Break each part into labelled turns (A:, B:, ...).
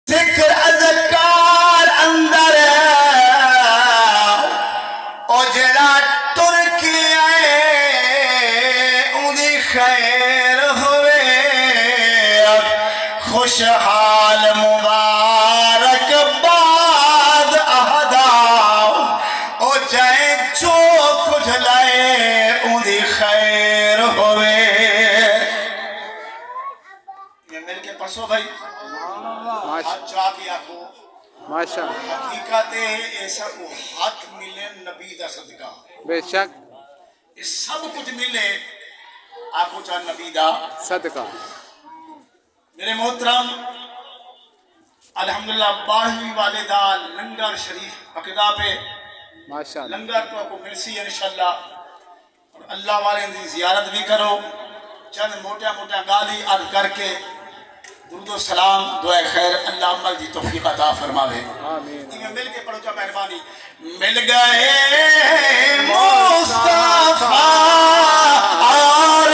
A: ذکر اذکار اندر او جڑا ترکی اندی خیر ہوئے خوشحال مبارک باد اہدا او جائے جو کچھ لائے اندی خیر ہوئے. یہ مل کے پڑھو بھائی چاہ کے آکھو حقیقت ایسا کو حق ملے نبی دا صدقہ
B: بے شک
A: اس سب کچھ ملے آکھو چاہ نبی دا
B: صدقہ.
A: میرے محترم الحمدللہ 12ویں والدہ لنگر شریف عقیدہ پہ
B: ماشاءاللہ
A: لنگر تو آپ کو ملسی ہے انشاءاللہ اور اللہ والے دی زیارت بھی کرو. چند موٹا موٹا گالی عرض کر کے درود و سلام دعائے خیر اللہ عمل جی توفیق عطا فرماوے.
B: آمین.
A: میں مل کے پڑھو چاہ مہربانی. مل گئے مصطفیٰ اور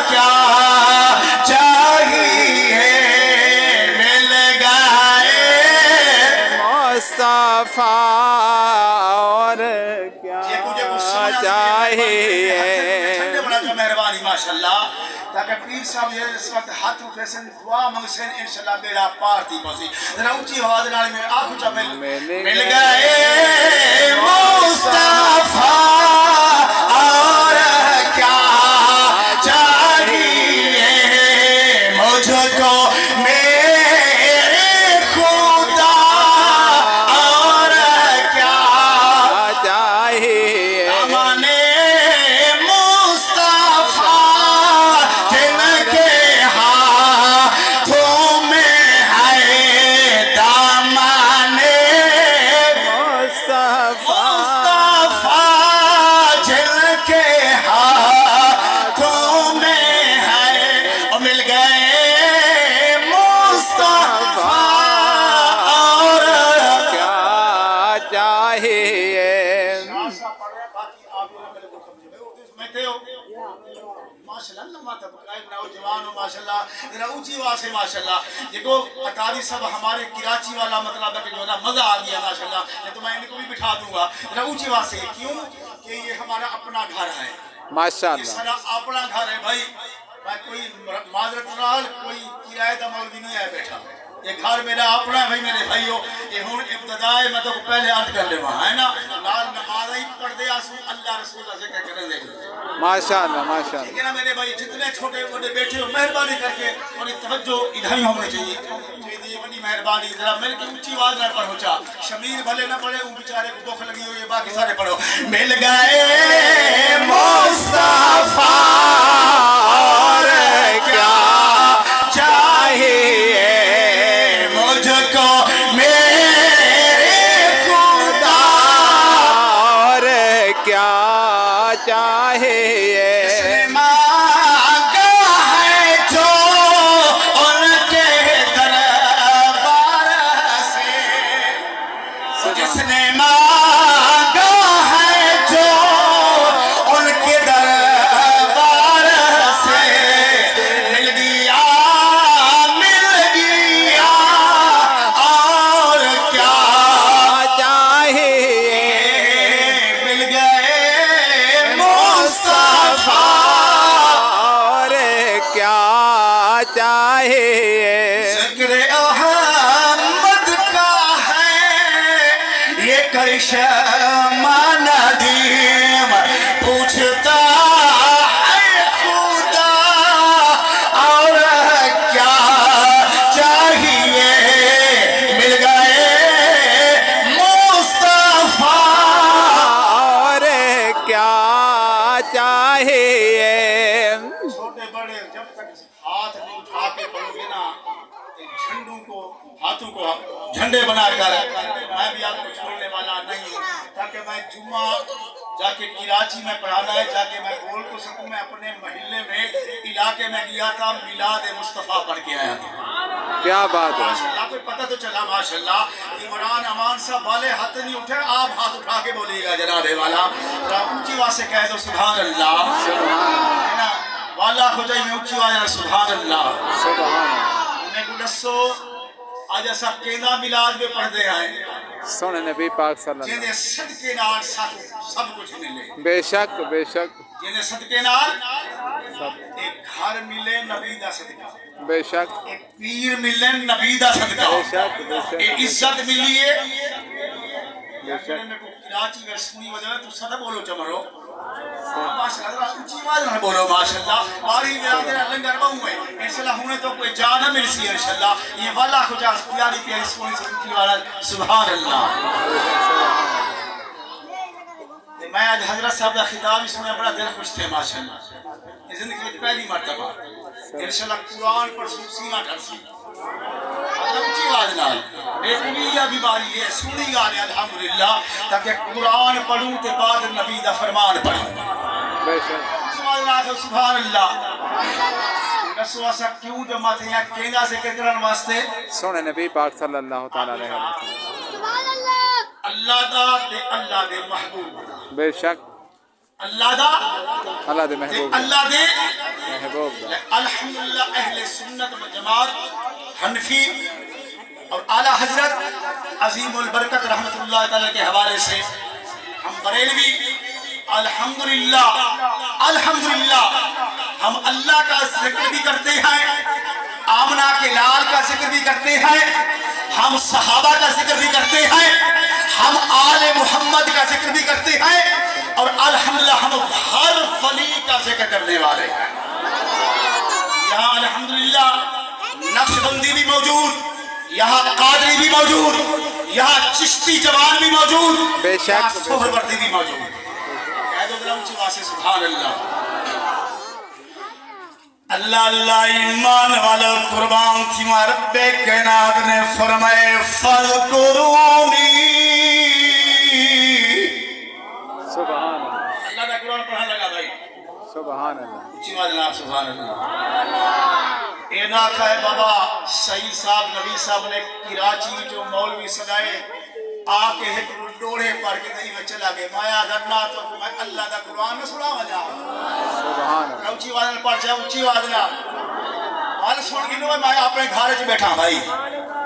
A: کیا چاہیے مل گئے
B: مصطفیٰ اور کیا چاہیے.
A: ٹھنڈے بڑا جو مہربانی ماشاءاللہ تاکہ پیر صاحب یہ اس وقت ہاتھ اٹھے سن دعا منگسن انشاءاللہ بیڑا پار تھی پسی ذرا اونچی آواز نال میں آنکھوں چا مل گئے مصطفیٰ اور کیا چاہیے مجھ کو میرے خدا اور کیا
B: چاہیے.
A: دامانے مصطفیٰ جن کے ہاتھوں میں ہے دامانے
B: مصطفیٰ
A: مصطفیٰ جن کے ہاتھوں میں ہے اور مل گئے مصطفیٰ اور
B: کیا چاہیے.
A: ماشاءاللہ ماتا بکائے نوجوان ہو ماشاءاللہ ذرا اونچی آواز سے ماشاءاللہ دیکھو اٹاری سب ہمارے کراچی والا مطلب ہے کہ جو ہے نا مزہ آ گیا ماشاءاللہ تو میں ان کو بھی بٹھا دوں گا ذرا اونچی آواز سے. کیوں کہ یہ ہمارا اپنا گھر ہے, یہ
B: ماشاءاللہ
A: سارا اپنا گھر ہے بھائی. میں کوئی معذرت نال کوئی کرایہ دا مولوی نہیں ہے بیٹھا, یہ گھر میرا اپنا ہے بھائی میرے بھائیو. یہ ہون ابتدائے میں تو پہلے عرض کر لے وہاں ہے نا نال نماز ہی پڑھ دے آسو اللہ رسول اللہ سے کہہ کریں دے
B: ماشاءاللہ ماشاءاللہ.
A: ٹھیک ہے نا میرے بھائی, جتنے چھوٹے بڑے بیٹھے ہو مہربانی کر کے اور توجہ ادھر ہی ہونے چاہیے. یہ بڑی مہربانی ذرا مل کے اونچی آواز نہ پڑھو چا شمیر بھلے نہ پڑھے ان بیچارے کو دکھ لگی ہوئی ہے باقی سارے پڑھو. مل گئے مصطفیٰ اور کیا چاہیے مجھ کو میرے خدا
B: اور کیا چاہیے.
A: جس نے مانگا ہے جو ان کے دربار سے, جس نے مانگا ہے جو ان کے دربار سے مل گیا اور کیا
B: چاہیے.
A: مل گئے مصطفیٰ
B: اور کیا چاہیے.
A: ذکر احمد کا ہے یہ کرشمہ ندیم پوچھتا ہے خدا اور کیا چاہیے مل گئے مصطفیٰ
B: اور کیا چاہیے.
A: چھوٹے بڑے جب تک ہاتھ نہیں اٹھا کے پڑھو گے نا جھنڈوں کو ہاتھوں کو جھنڈے بنا کر میں بھی آپ کو چھوڑنے والا نہیں ہوں تاکہ میں جمعہ جا کے کراچی میں پڑھانا ہے جا کے میں بول تو سکوں. میں اپنے محلے میں علاقے میں گیا تھا میلاد مصطفیٰ پڑھ کے آیا تھا.
B: کیا بات ہے.
A: ماشاءاللہ کوئی پتہ تو چلا ماشاءاللہ. عمران امان صاحب والے ہاتھ نہیں اٹھے آپ ہاتھ اٹھا کے بولیے گا جناب والا اونچی آواز سے کہہ دو سبحان اللہ. والا ہو جائے میں اونچی آواز سبحان اللہ.
B: سبحان اللہ.
A: میں کو دسو اج اسا کیندا میلاد میں پڑھدے ہیں
B: سن نبی پاک صلی اللہ
A: جے صدقے نال سب کچھ ملے
B: بے شک بے شک
A: جے صدقے نال
B: سب
A: ایک گھر ملے نبی دا صدقہ
B: بے شک
A: ایک پیر ملے نبی دا صدقہ
B: بے شک بے شک
A: ایک عزت ملی ہے
B: بے شک
A: میں کو کراچی میں سنی وجہ تو صدا بولو چمرو ماشاءاللہ اونچی آواز میں بولو ماشاءاللہ باری میرا تیرا لنگر بہوں ہے انشاءاللہ ہونے تو کوئی جا نہ مل سی انشاءاللہ یہ والا کو جا پیاری پیاری سونی سنی والا سبحان اللہ میں آج حضرت صاحب کا خطاب ہی سنے بڑا دل خوش تھے ماشاءاللہ یہ زندگی میں پہلی مرتبہ انشاءاللہ قرآن پر سینہ ڈھل سی اونچی آواز نال ایک بھی بیماری ہے سنی گانے الحمدللہ تاکہ قرآن پڑھوں تے بعد نبی دا فرمان پڑھوں
B: بے شک
A: اونچی آواز نال سبحان اللہ رسول اسا کیوں جمع تھے یا کیندا سے کرن واسطے
B: سن نبی پاک صلی اللہ تعالی علیہ وسلم
C: سبحان اللہ
A: اللہ دا تے اللہ دے محبوب
B: بے شک
A: اللہ دا
B: اللہ دے
A: تے
B: محبوب
A: اللہ دے
B: محبوب دا
A: الحمدللہ اہل سنت و جماعت حنفی اور اعلیٰ حضرت عظیم البرکت رحمت اللہ تعالیٰ کے حوالے سے ہم بریلوی الحمدللہ الحمدللہ ہم اللہ کا ذکر بھی کرتے ہیں آمنہ کے لال کا ذکر بھی کرتے ہیں ہم صحابہ کا ذکر بھی کرتے ہیں ہم آل محمد کا ذکر بھی کرتے ہیں اور الحمدللہ ہم ہر ولی کا ذکر کرنے والے ہیں یہاں الحمدللہ نقشبندی بھی موجود یہاں قادری بھی موجود یہاں چشتی جوان بھی موجود
B: بے شک،
A: یہاں
B: بے شک۔
A: سہر وردی بھی موجود کہہ دو گرام چوا سے سبحان اللہ اللہ اللہ ایمان والا قربان تھی رب کائنات نے فرمائے فذکرونی
B: سبحان اللہ
A: اللہ کا قرآن پڑھنے لگا بھائی
B: سبحان اللہ
A: اچھی بات جناب سبحان اللہ اے نہ کہے بابا سعید صاحب نبی صاحب نے کراچی جو مولوی سجائے آکے ایک ڈوڑے پڑھ کے دہی میں چلا گئے مایا دھرنا تو میں اللہ کا قرآن میں سنا وجہ
B: سبحان اللہ
A: اچھی بات نہ پڑھ جائے اچھی بات نہ مال سن گنو میں اپنے گھر چ بیٹھا بھائی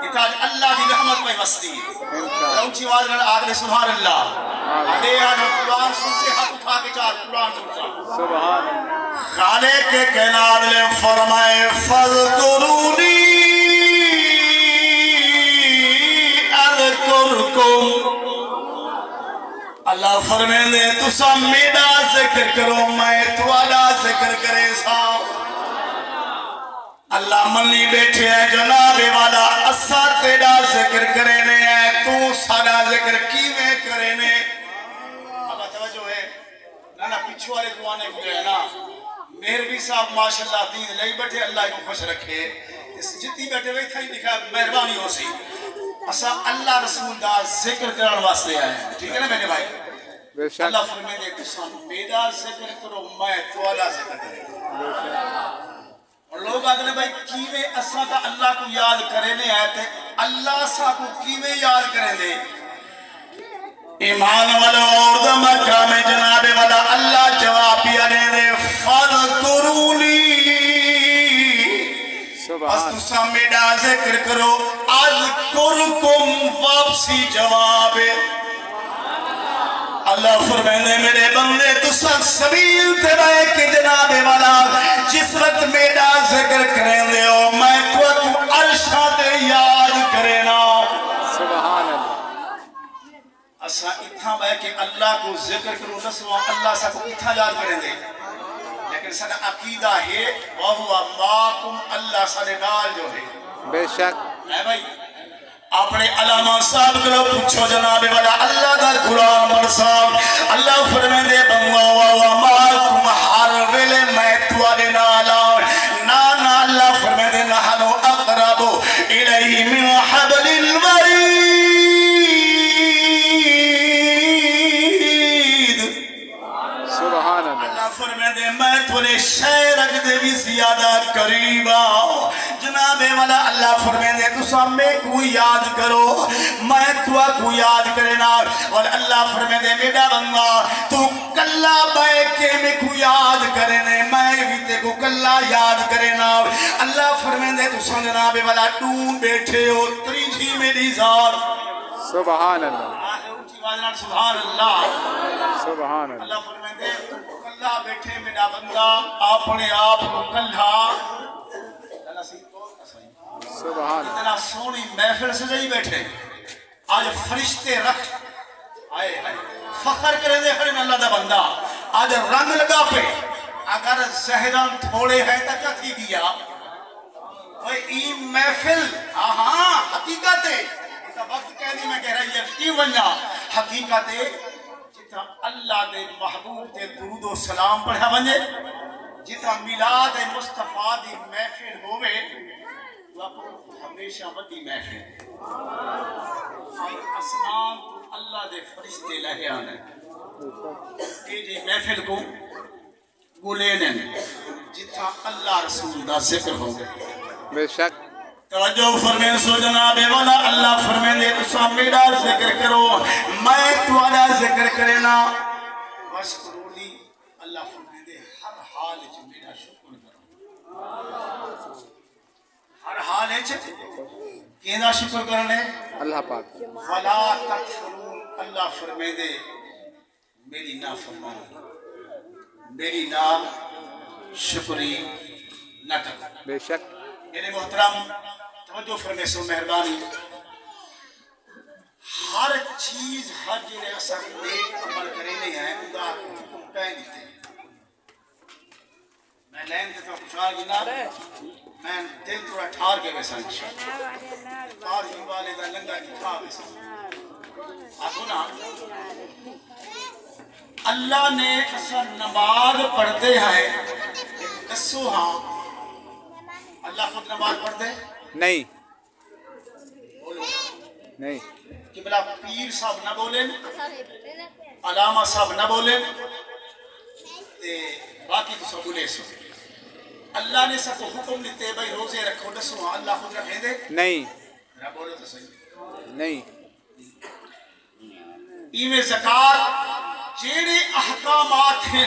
A: اتاج اللہ دی رحمت میں وستی
B: انشاءاللہ
A: اونچی آواز نال آگے سبحان اللہ ادے آج قرآن سن سے ہاتھ اٹھا کے چار قرآن سن
B: سبحان اللہ
A: خالق کے کائنات نے فرمائے فذکرونی اذکرکم اللہ فرمائے دے تسا میرا ذکر کرو میں توالا ذکر کرے سا اللہ منی بیٹھے ہے جناب والا اسا تیرا ذکر کرے نے ہے تو سارا ذکر کیویں کرے نے اب توجہ ہے نا پیچھے والے دعانے ہوئے ہیں نا مہروی صاحب ماشاءاللہ دین لئی بیٹھے اللہ کو خوش رکھے اس جتنی بیٹھے ہوئے تھا لکھا مہربانی ہو سی اسا اللہ رسول دا ذکر کرن واسطے آئے ہیں ٹھیک ہے نا میرے بھائی
B: بے شک
A: اللہ فرمائے دے تسا میرا ذکر کرو میں توالا ذکر کرے اور لوگ آتے ہیں بھائی کیویں اسا تا اللہ کو یاد کرے نے آئے تھے اللہ سا کو کیویں یاد کرے دے ایمان والا اور دا مکہ میں جناب والا اللہ جواب دیا دے فذکرونی بس
B: سبحان
A: تسا میرا ذکر کرو اذکرکم واپسی جواب اللہ فرمائے میرے بندے تسا سبیل تے رہے کہ جناب والا جس وقت میرا ذکر کریں دے ہو میں تو عرشہ دے یاد کرینا
B: سبحان اللہ
A: اسا اتھا بے کہ اللہ کو ذکر کرو رسول اللہ سا کو اتھا یاد کریں دے لیکن سارا عقیدہ ہے وَهُوَ مَاكُمْ اللہ سارے نال جو ہے
B: بے شک
A: ہے بھائی اپنے علامہ صاحب کو پوچھو جناب والا اللہ دا قرآن برسام اللہ فرمائے دے بنگا وَهُوَ مَاكُمْ ہر ویلے میں توارے نالا نانا اللہ فرمائے دے نحنو اقرب الیہ من حبل الورید
B: سبحان اللہ
A: اللہ فرمائے دے میں تھوڑے شہرک دے بھی زیادہ قریبا جناب والا اللہ فرمائے دے تسا میں کو یاد کرو میں تو کو یاد کرنا اور اللہ فرمائے دے میرا بندہ تو کلا بے کے میں کو یاد کرنے میں بھی تے کو کلا یاد کرنا اللہ فرمائے دے تسا جناب والا تو بیٹھے ہو تری میری ذات
B: سبحان اللہ
A: آخر اونچی آواز نال سبحان اللہ
B: سبحان اللہ
A: اللہ فرمائے تو کلا بیٹھے میرا بندہ اپنے آپ کو کلا اللہ سی تو صحیح
B: سبحان اللہ
A: اتنا سونی محفل سجائی بیٹھے آج فرشتے رکھ آئے آئے فخر کرے دے کھڑے اللہ دا بندہ آج رنگ لگا پہ اگر زہران تھوڑے ہیں تا کیا تھی گیا وہ ای محفل آہاں حقیقت ہے اس وقت کہنی میں کہہ رہی ہے کی ونجا حقیقت ہے جتا اللہ دے محبوب دے درود و سلام پڑھا ونجے جتا میلاد مصطفیٰ دی محفل ہوئے ہمیشہ ودی محفل آسمان تو اللہ دے فرشتے لہے آنے یہ جی محفل کو گولین جتا اللہ رسول دا ذکر ہو گئے
B: بے شک
A: توجہ فرمین سو جناب والا اللہ فرمین دے تو میرا ذکر کرو میں تمہارا ذکر کرنا وشکرو لی اللہ فرمین دے ہر حال جو میرا شکر کرو ہر حال ہے کینا شکر کرنے
B: اللہ پاک
A: فلا تکفرون اللہ فرمائے دے میری نا فرمانی میری نا شکری نہ کرنا
B: بے شک
A: میرے محترم توجہ فرمائے سو مہربانی ہر چیز ہر جنہیں اثر نیک عمل کرے نہیں ہے ادا حکم کہیں دیتے میں لین تے تو خوشحال گنا میں دل تھوڑا ٹھار کے ویسا انشاءاللہ اور ہی والے دا لنگا کی کھا ویسا آخو نا اللہ نے اثر نماز پڑھتے ہیں دسو ہاں اللہ خود نماز پڑھ دے
B: نہیں
A: بولو
B: نہیں
A: کہ بلا پیر صاحب نہ بولیں علامہ صاحب نہ بولیں تے باقی تو سب بولے سو اللہ نے سب کو حکم دیتے بھائی روزے رکھو دسو ہاں اللہ خود رکھیں دے
B: نہیں
A: نہ بولو تو صحیح
B: نہیں
A: ایویں زکات جیڑے احکامات ہیں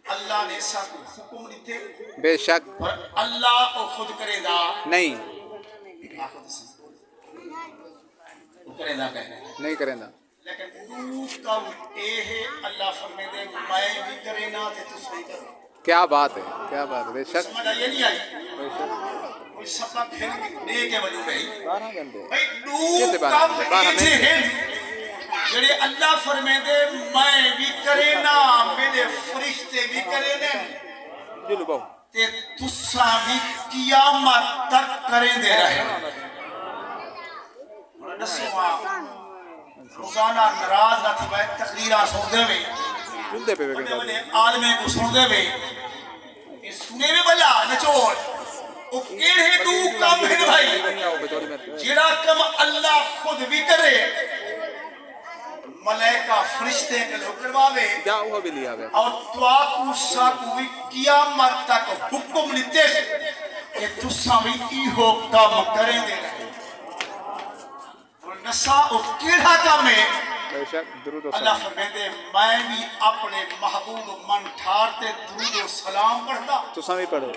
A: اللہ نے سب کو حکم دیتے
B: بے شک
A: اور اللہ کو خود کرے دا
B: نہیں
A: آخو تو صحیح وہ کرے دا کہنے
B: نہیں کریں گا
A: لیکن تو کم اے ہے اللہ فرمے دے میں بھی کرے نہ تے تو صحیح کرو
B: کیا بات ہے کیا بات ہے بے شک
A: سمجھ آئیے نہیں آئی
B: بے شک
A: کوئی سفا پھر دے کے بنو بھائی
B: 12 گھنٹے
A: بھائی
B: یہ
A: دو
B: تے
A: کم
B: 12
A: ایجے ہیں جڑے اللہ فرمے دے میں بھی کرے نہ میرے فرشتے بھی کرے نہ
B: جلو بہو
A: تے تسا بھی قیامت تک کریں دے رہے نسوا روزانہ ناراض نہ تھی بھائی تقریرہ سن دے میں
B: جلدے پہ
A: بڑے بڑے عالمیں کو سن دے میں یہ سنے میں بلا نچوڑ وہ کیڑے تو کام ہے بھائی جیڑا کم اللہ خود بھی کرے ملائکہ فرشتے کے لوگ کرواوے
B: کیا ہوا بھی لیا گیا
A: اور تواکو ساکو بھی قیامت تک حکم لیتے کہ تسا بھی ای ہو کام کریں دے رہے اور نسا او کیڑا کام ہے
B: بے شک درود و
A: اللہ
B: سلام
A: فرمیندے میں بھی اپنے محبوب من ٹھارتے درود و سلام پڑھتا
B: تو سمی پڑھو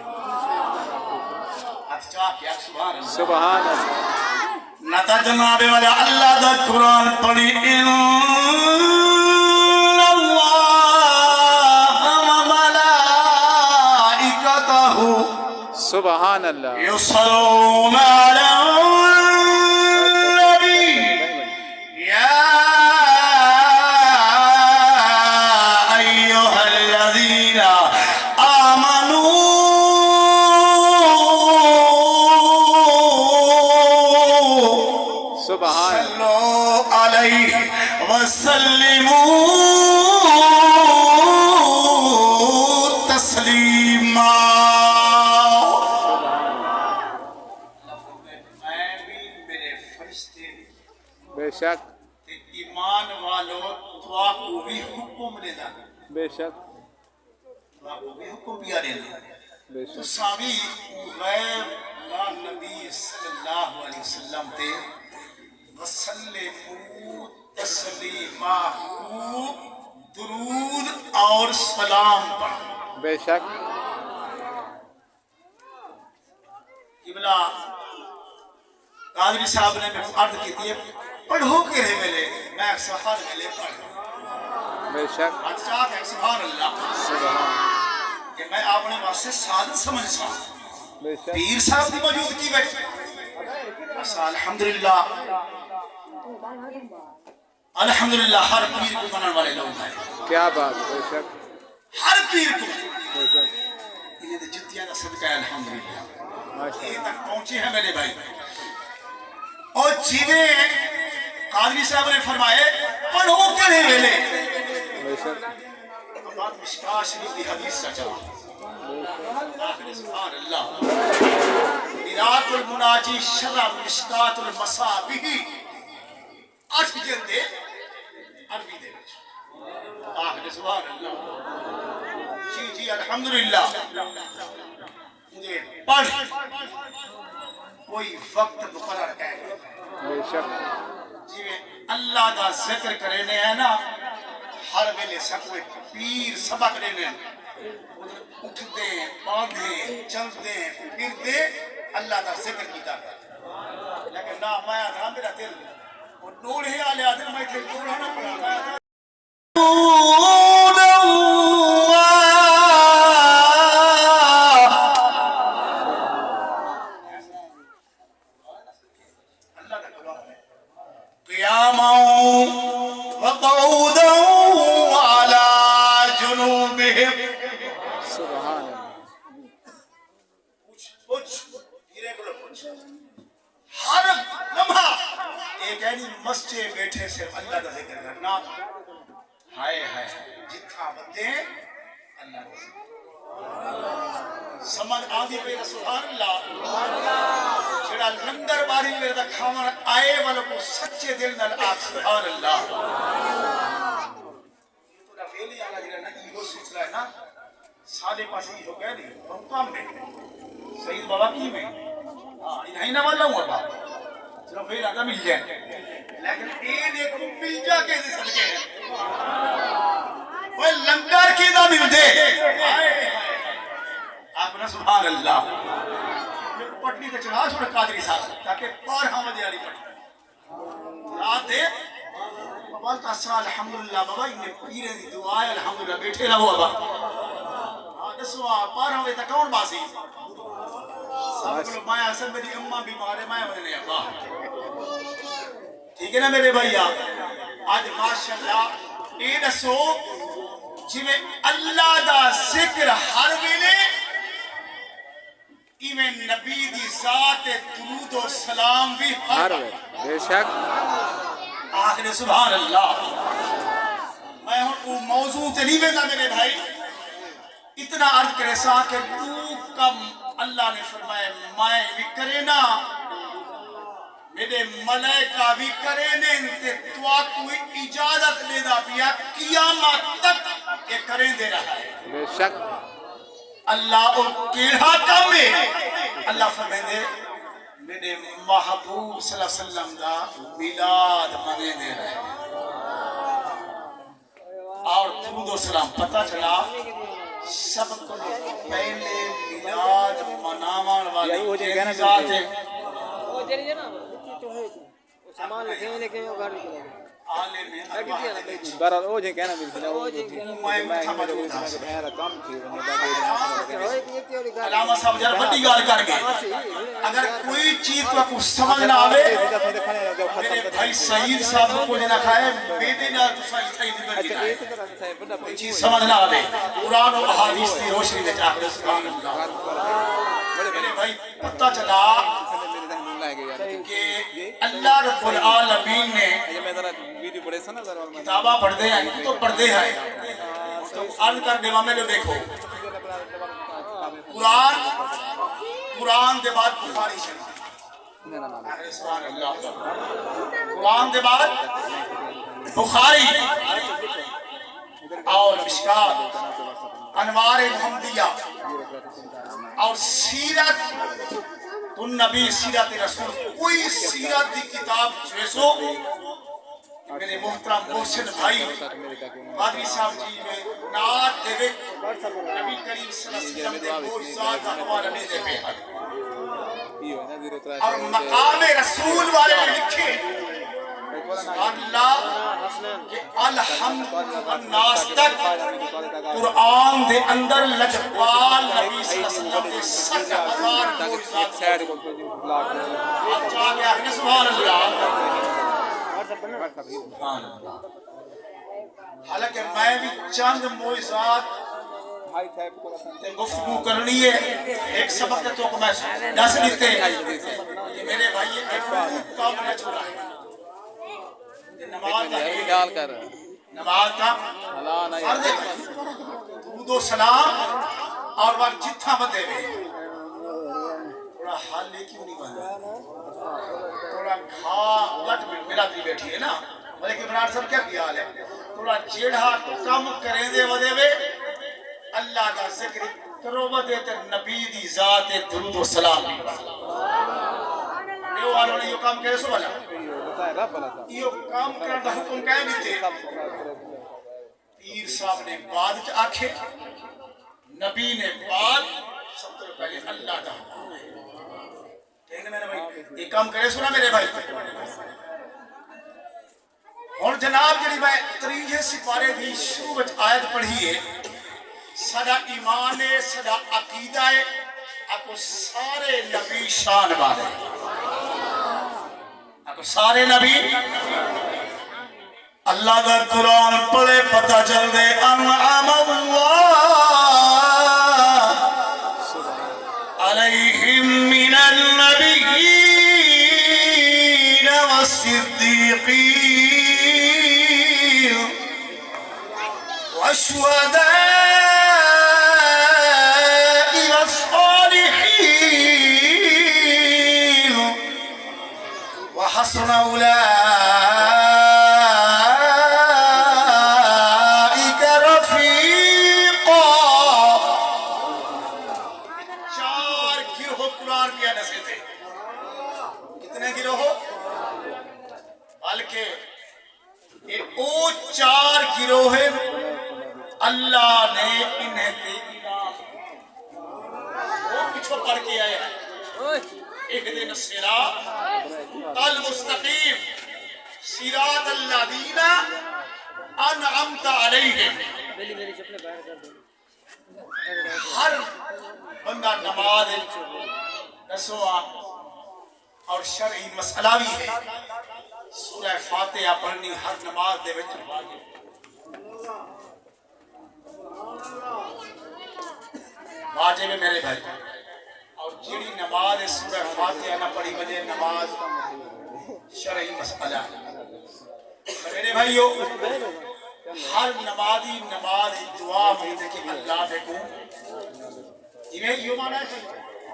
A: ہاتھ چاہ کیا سبحان اللہ
B: سبحان اللہ
A: نتا جناب والا اللہ دا قرآن پڑھی ان اللہ و ملائکتہ
B: سبحان اللہ
A: یصلون علی النبی یا ایہا الذین آمنوا
B: سبحان
A: صلو علیہ وسلموا تسلیما میں بھی میرے فرشتے
B: بے شک
A: ایمان والو تو آپ کو بھی حکم دینا
B: بے شک
A: تو آپ کو بھی حکم دیا دینا
B: بے
A: تو
B: شک
A: سامی غیب اللہ نبی صلی اللہ علیہ وسلم تے وسلموا تسلیما درود اور سلام پڑھ
B: بے شک
A: قبلہ قادری صاحب نے میں عرض کی تھی پڑھو کے رہے ملے میں سفر ملے پڑھ
B: بے شک
A: اچھا کہ سبحان اللہ
B: سبحان
A: کہ میں اپنے واسطے سعادت سمجھ سا
B: بے شک
A: پیر صاحب کی موجود کی بیٹھے اچھا الحمدللہ الحمدللہ ہر پیر کو منن والے لوگ ہیں
B: کیا بات بے شک
A: ہر پیر کو
B: بے شک
A: انہیں تو جتیاں کا صدقہ ہے الحمدللہ
B: ماشاء
A: یہ تک پہنچے ہیں میرے بھائی اور جیویں قادری صاحب نے فرمائے پڑھو کے رہے ملے
B: بے شک
A: بات مشکاہ شریف کی حدیث کا جواب آخر سبحان اللہ ارات المناجی شرع مشکات المصابیح 8 جلدے عربی دے وچ آخر سبحان اللہ جی جی الحمدللہ مجھے پڑھ کوئی وقت مقرر ہے
B: بے شک
A: جی اللہ دا ذکر کرنے ہے نا ہر ویلے سکوے پیر سبق لینے اٹھتے ہیں باندھے چلتے ہیں پھرتے اللہ دا ذکر کیتا لیکن نہ میں آدھا میرا دل وہ ڈوڑے آلے آدھے میں تھے ڈوڑا نہ پڑا میں آدھا اللہ دا کلام ہے قیاما وقعودا على جنوبهم
B: سبحان اللہ
A: کچھ ہیرے کو کچھ ہر لمحہ ایک اینی مسجد بیٹھے سے اللہ کا ذکر کرنا ہائے ہائے جتھا بندے اللہ کا ذکر سمجھ آدھی پہ سبحان اللہ جڑا لنگر باری میں دا کھاون آئے والوں کو سچے دل نال آکھ سبحان اللہ تو ویلی والا جڑا نا ایہو سلسلہ ہے نا سادے پاس ہی ہو گیا نہیں حکام میں سید بابا کی میں ہاں نہیں نہ والا ہوں ابا چلو پھر آتا مل جائے لیکن اے دیکھو مل جا کے دے صدقے ہیں وہ لنگر کی دا مل دے آپ نے سبحان اللہ پٹنی تے چڑھا چھوڑ قادری صاحب تاکہ پار ہاں مجھے آلی پٹنی رات دے بابا تاسا الحمدللہ بابا انہیں پیرے دی دعا ہے الحمدللہ بیٹھے رہو ابا دسو پار ہاں تا کون باسی سب کو مایا اصل میری اممہ بیمار ہے مایا ہونے ابا ٹھیک ہے نا میرے بھائیہ آج ماشاءاللہ اے دسو جویں اللہ دا ذکر ہر ویلے ایویں نبی دی ذات درود و سلام بھی
B: ہر وقت بے شک
A: آخر سبحان اللہ میں ہوں وہ موضوع تے نہیں ویندہ میرے بھائی اتنا عرض کرے سا کہ تو کم اللہ نے فرمائے میں بھی کرے نا میرے ملائکہ بھی کرے نے تے تو کوئی اجازت لے دا پیا قیامت تک یہ کریں دے رہا ہے
B: بے شک
A: اللہ اور کیڑا کام ہے اللہ فرمائے دے میرے محبوب صلی اللہ علیہ وسلم دا میلاد منے دے رہے ہیں اور درود و سلام پتہ چلا سب کو پہلے میلاد مناوان والی کیسی ذات ہے
B: برال او جے کہنا مل سنا او جے
A: میں موجود ہاں
B: میرا کام تھی
A: علامہ صاحب جر بڑی گال کر گئے اگر کوئی چیز تو آپ کو سمجھ نہ آوے میرے بھائی سعید صاحب کو جنہ کھائے بیٹے نہ تو سعید بڑی کھائے کوئی چیز سمجھ نہ آوے قرآن و حدیث کی روشنی میں چاہتے سبحان اللہ میرے بھائی پتہ چلا کہ اللہ رب العالمین نے کتابہ پڑھ دے ہیں تو پڑھ دے ہیں تو عرض کر دیوا میں لو دیکھو قرآن دے بعد بخاری شریف سبحان اللہ قرآن دے بعد بخاری اور مشکات انوار محمدیہ اور سیرت تم نبی سیرت رسول کوئی سیرت دی کتاب جیسو میرے محترم محسن بھائی قادری صاحب جی میں نعت دے نبی کریم صلی اللہ علیہ وسلم دے موجزات کا حوالہ نہیں دے پہ
B: یہ ہے نا 03
A: اور مقام رسول والے نے لکھے اللہ کہ الحمد والناس تک قرآن دے اندر لجپال نبی صلی اللہ علیہ وسلم دے 60,000 موجزات
B: سائڈ کو بلاک
A: آپ جا کے آخر سبحان اللہ حالانکہ میں بھی چند موجزات
B: بھائی صاحب کو
A: گفتگو کرنی ہے ایک سبق تو کو میں دس دیتے ہیں کہ میرے بھائی ایک کام نہ چھوڑا ہے نماز
B: خیال کر
A: نماز کا
B: اللہ نہ
A: فرض ہے درود و سلام اور وقت جتھا بندے میں تھوڑا حال لے کیوں نہیں بندہ تھوڑا کھا لٹ میرا دی بیٹھی ہے نا ملک عمران صاحب کیا خیال ہے تھوڑا جیڑھا کم کریں دے ودے وے اللہ کا ذکر کرو ودے تے نبی دی ذات درود و سلام یہ والوں نے یہ کام کرے سو بلا یہ کام کرنے دا حکم کہے بھی تھے پیر صاحب نے بعد آکھے نبی نے بعد سب تو پہلے اللہ دا ٹھیک ہے میرے بھائی یہ کام کرے سنا میرے بھائی اور جناب جڑی میں تریجے سپارے دی شروع وچ آیت پڑھی ہے سدا ایمان ہے سدا عقیدہ ہے آپ سارے نبی شان والے آپ سارے نبی اللہ کا قرآن پڑھے پتہ چل دے انعام اللہ علیہم من النبیین والصدیقین والشہداء والصالحین وحسن اولئک رفیقا چار گروہ قرآن کی آنے سے تھے کتنے گروہ بلکہ او چار گروہ اللہ نے انہیں دے انعام وہ پیچھو پڑھ کے آیا ہے اہدنا الصراط المستقیم صراط الذین انعمت علیہم ہر بندہ نماز رسوا اور شرعی مسئلہ بھی ہے سورہ فاتحہ پڑھنی ہر نماز دے وچ واجب ہے میرے بھائی اور جیڑی نماز سورہ فاتحہ نہ پڑھی وجہ نماز شرعی مسئلہ میرے بھائیو ہر نمازی نماز دعا مانگتے کہ اللہ دیکھو یہ یوں مانا ہے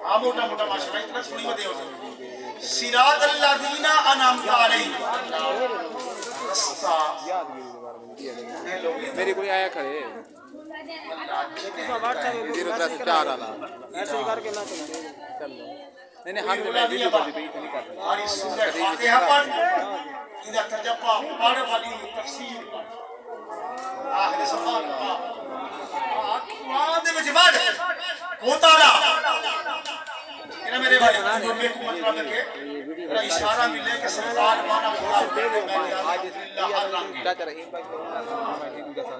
A: ہاں موٹا موٹا ماشاءاللہ اتنا سنی مدے ہو سکتے صراط الذین انعمت علیہم رستہ
B: میری کوئی آیا کھڑے 03 4 آنا ایسے کر کے نہ چلو نہیں ہم نے ویڈیو پر بھی نہیں کر رہے
A: ہماری سورہ فاتحہ پڑھ ادھا ترجمہ پڑھ والی تفسیر پڑھ آخر سبحان اللہ قرآن دے وچ وڈ کوتا دا کہ میرے بھائی جو میں کو مطلب ہے کہ اشارہ ملے کہ سرکار مانا خدا اللہ ہر رنگ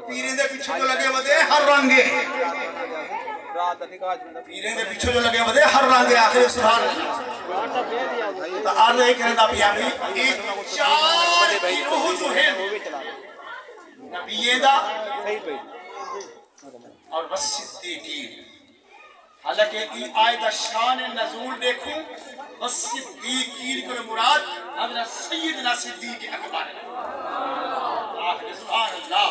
A: پیریں دے پیچھے جو لگے ودے ہر رنگ پیریں دے پیچھے جو لگے ودے ہر رنگ آخر سبحان اللہ تو آج ایک رہتا پیا بھی ایک چار گروہ جو ہے نبیہ دا اور والصدیقین حالانکہ یہ آیت شان نزول دیکھوں والصدیقین کو مراد حضرت سیدنا صدیق اکبر آخر سبحان اللہ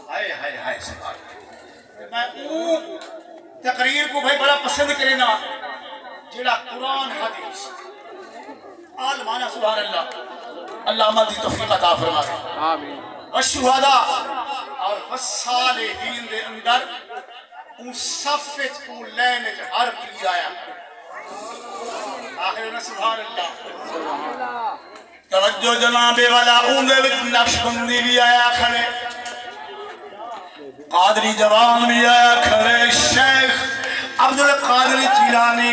A: ہائے ہائے ہائے سبحان اللہ میں اون تقریر کو بھائی بڑا پسند کرے نا جڑا قرآن حدیث عالمانہ سبحان اللہ اللہ عمل دی توفیق عطا فرمائے
B: آمین
A: والشہداء اور والصالحین دے اندر اون صفت اون لین ہر پی آیا آخر سبحان اللہ توجہ جناب والا اون دے وچ نقش بندی بھی آیا کھڑے قادری جوان بھی آیا کھڑے شیخ عبدالقادر جیلانی